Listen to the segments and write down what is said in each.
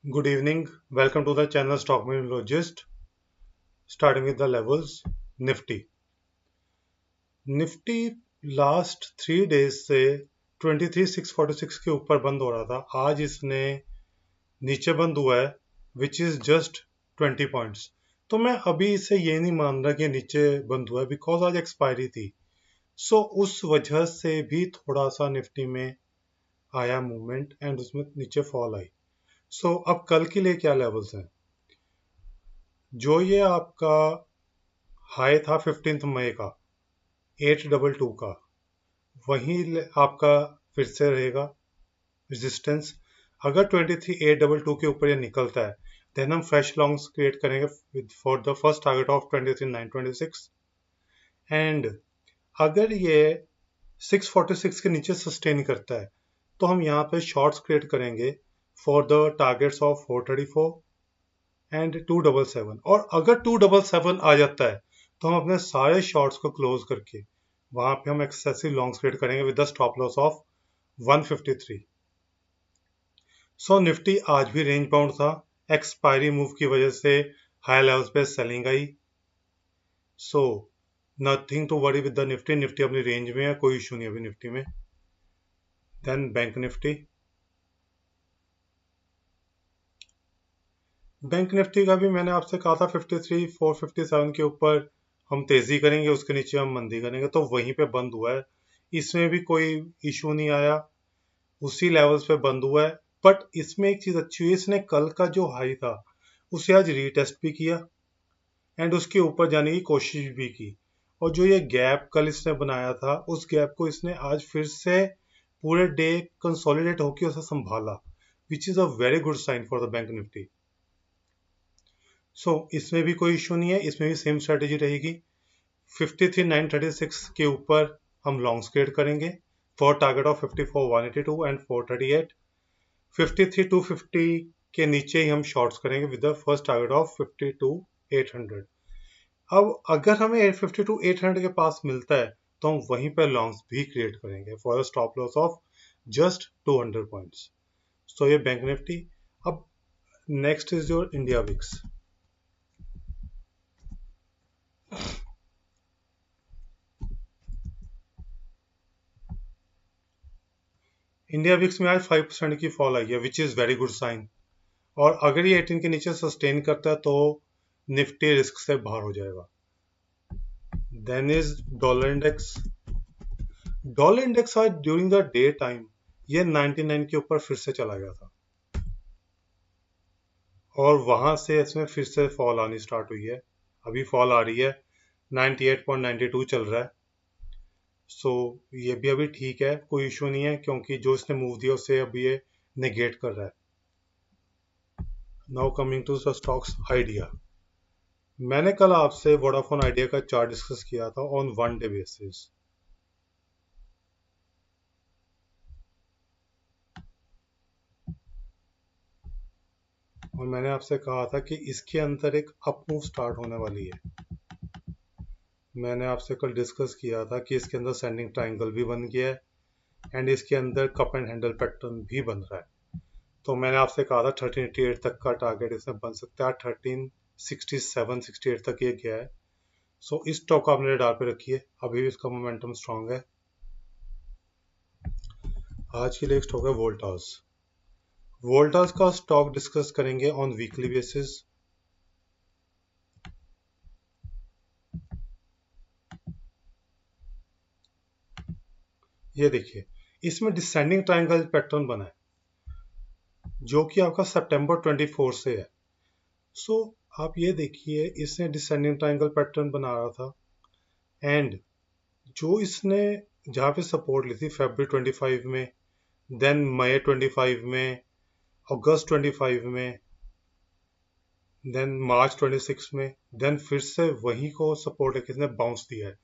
Good evening. Welcome to the channel Stock Meteorologist. Starting with the levels. Nifty. Nifty last 3 days से 23,646 के ऊपर बंद हो रहा था. आज इसने नीचे बंद हुआ है विच इज जस्ट 20 पॉइंट्स. तो मैं अभी इसे ये नहीं मान रहा कि नीचे बंद हुआ है बिकॉज आज एक्सपायरी थी. सो उस वजह से भी थोड़ा सा निफ्टी में आया मूवमेंट एंड उसमें नीचे फॉल आई. सो अब कल के लिए क्या लेवल्स हैं. जो ये आपका हाई था 15 मई का 822 का, वही आपका फिर से रहेगा रेजिस्टेंस. अगर 23,822 के ऊपर ये निकलता है देन हम फ्रेश लॉन्ग्स क्रिएट करेंगे for the first target of 23,926. And अगर ये 646 के नीचे सस्टेन करता है तो हम यहाँ पे शॉर्ट्स क्रिएट करेंगे for the targets of 434 and 277. और अगर 277 आ जाता है तो हम अपने सारे शॉर्ट्स को क्लोज करके वहां पे हम एक्सेसिव लॉन्ग्स क्रिएट करेंगे with the stop loss of 153. So Nifty आज भी रेंज बाउंड था. एक्सपायरी मूव की वजह से हाई लेवल्स पे सेलिंग आई. So nothing to worry with the Nifty. Nifty अपनी रेंज में है, कोई इशू नहीं अभी निफ्टी में. Then bank Nifty. Bank Nifty का भी मैंने आपसे कहा था 53 457 के ऊपर हम तेजी करेंगे, उसके नीचे हम मंदी करेंगे, तो वहीं पे बंद हुआ है. इसमें भी कोई इशू नहीं आया, उसी लेवल्स पे बंद हुआ है. बट इसमें एक चीज अच्छी हुई, इसने कल का जो हाई था उसे आज रीटेस्ट भी किया एंड उसके ऊपर जाने की कोशिश भी की. और जो ये गैप कल इसने बनाया था उस गैप को इसने आज फिर से पूरे डे कंसोलिडेट होकर उसे संभाला which is a very good sign for the bank nifty. So इसमें भी कोई इशू नहीं है, इसमें भी सेम स्ट्रेटेजी रहेगी. 53,936 के ऊपर हम लॉन्ग क्रिएट करेंगे फॉर टारगेट ऑफ 54,182 एंड 438. 53,250 के नीचे ही हम शॉर्ट्स करेंगे with the first target of 52,800. अब अगर हमें 52,800 के पास मिलता है तो हम वहीं पर लॉन्ग्स भी क्रिएट करेंगे for a stop loss of just 200 points. So ये बैंक निफ्टी. अब next is your India VIX. India VIX में आज 5% की फॉल आई है which is very good sign. और अगर ये 18 के नीचे सस्टेन करता है तो निफ्टी रिस्क से बाहर हो जाएगा. Then is dollar index. Dollar index आज ड्यूरिंग द डे टाइम ये 99 के ऊपर फिर से चला गया था और वहां से इसमें फिर से फॉल आनी स्टार्ट हुई है. अभी फॉल आ रही है, 98.92 चल रहा है. सो ये भी अभी ठीक है, कोई इशू नहीं है क्योंकि जो इसने मूव दिया उसे अभी ये नेगेट कर रहा है. Now coming to the stocks. Idea. मैंने कल आपसे वोडाफोन आइडिया का चार्ट डिस्कस किया था ऑन वन डे बेसिस. और मैंने आपसे कहा था कि इसके अंदर एक अप मूव स्टार्ट होने वाली है. मैंने आपसे कल डिस्कस किया था कि इसके अंदर सेंडिंग ट्रायंगल भी बन गया है एंड इसके अंदर कप एंड हैंडल पैटर्न भी बन रहा है. तो मैंने आपसे कहा था 1388 तक का टारगेट इसमें बन सकता है. 1367 68 तक ये गया है. सो इस स्टॉक को आपने रडार पे रखिए, अभी भी इसका मोमेंटम स्ट्रांग है. आज के लिए एक स्टॉक है वोल्टास. वोल्टास का स्टॉक डिस्कस करेंगे ऑन वीकली बेसिस. ये देखिए, इसमें डिसेंडिंग ट्रायंगल पैटर्न बना है जो कि आपका सितंबर 24 से है. सो आप ये देखिए, इसने डिसेंडिंग ट्रायंगल पैटर्न बना रहा था एंड जो इसने जहाँ पे सपोर्ट ली थी फरवरी 25 में, देन मई 25 में, अगस्त 25 में, देन मार्च 26 में, देन फिर से वही को सपोर्ट लेके इसने बाउंस दिया है.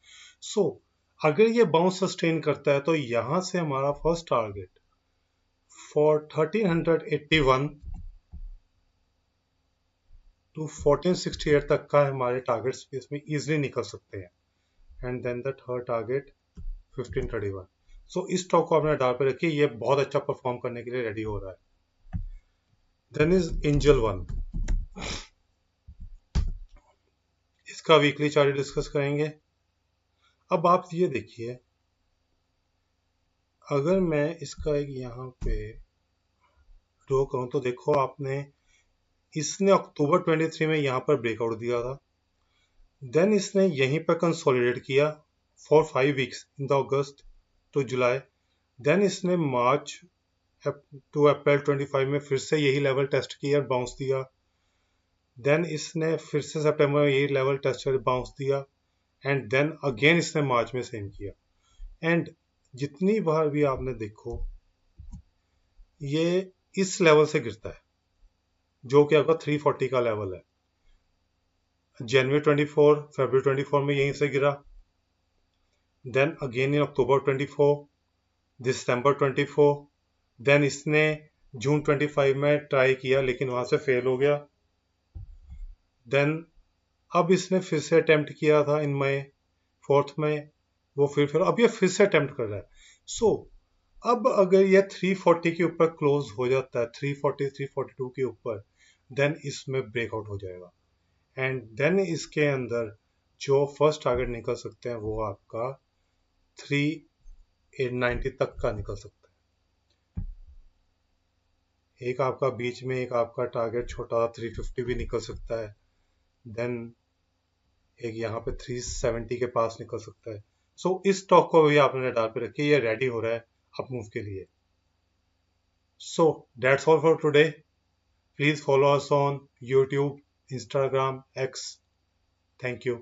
सो अगर ये बाउंस सस्टेन करता है तो यहाँ से हमारा फर्स्ट टारगेट फॉर 1381 टू 1468 तक का हमारे टारगेट्स इसमें इजिली निकल सकते हैं. And then the third target 1531. So इस स्टॉक को आपने डाल पे रखिए, ये बहुत अच्छा परफॉर्म करने के लिए रेडी हो रहा है. देन इज एंजल वन, इसका वीकली चार्ट डिस्कस करेंगे। अब आप ये देखिए, अगर मैं इसका एक यहाँ पे ड्रॉ करूँ तो देखो आपने, इसने अक्टूबर 23 में यहाँ पर ब्रेकआउट दिया था, देन इसने यहीं पर कंसोलिडेट किया for 5 weeks in the August to July, then इसने मार्च टू अप्रैल 25 में फिर से यही लेवल टेस्ट किया, बाउंस दिया, देन इसने फिर से सितंबर में यही लेवल टेस्ट कर बाउंस दिया, एंड देन अगेन इसने मार्च में सेम किया। एंड जितनी बार भी आपने देखो ये इस लेवल से गिरता है, जो कि आपका 340 का लेवल है। जनवरी 24, फरवरी 24 में यहीं से गिरा, देन अगेन इन अक्टूबर 24, दिसंबर 24, देन इसने जून 25 में ट्राई किया लेकिन वहां से फेल हो गया, देन अब इसने फिर से अटेम्प्ट किया था इन मई 4 में, वो फिर अब ये फिर से अटेम्प्ट कर रहा है। सो अब अगर ये 340 के ऊपर क्लोज हो जाता है, 340 342 के ऊपर, देन इसमें ब्रेकआउट हो जाएगा, एंड देन इसके अंदर जो फर्स्ट टारगेट निकल सकते हैं वो आपका 390 तक का निकल सकता है। एक आपका बीच में एक आपका टारगेट छोटा 350 भी निकल सकता है, देन एक यहाँ पे 370 के पास निकल सकता है। सो इस स्टॉक को भी आपने रडार पे रखिए, ये रेडी हो रहा है अप मूव के लिए। So that's all for today. Please follow us on YouTube, Instagram, x. Thank you.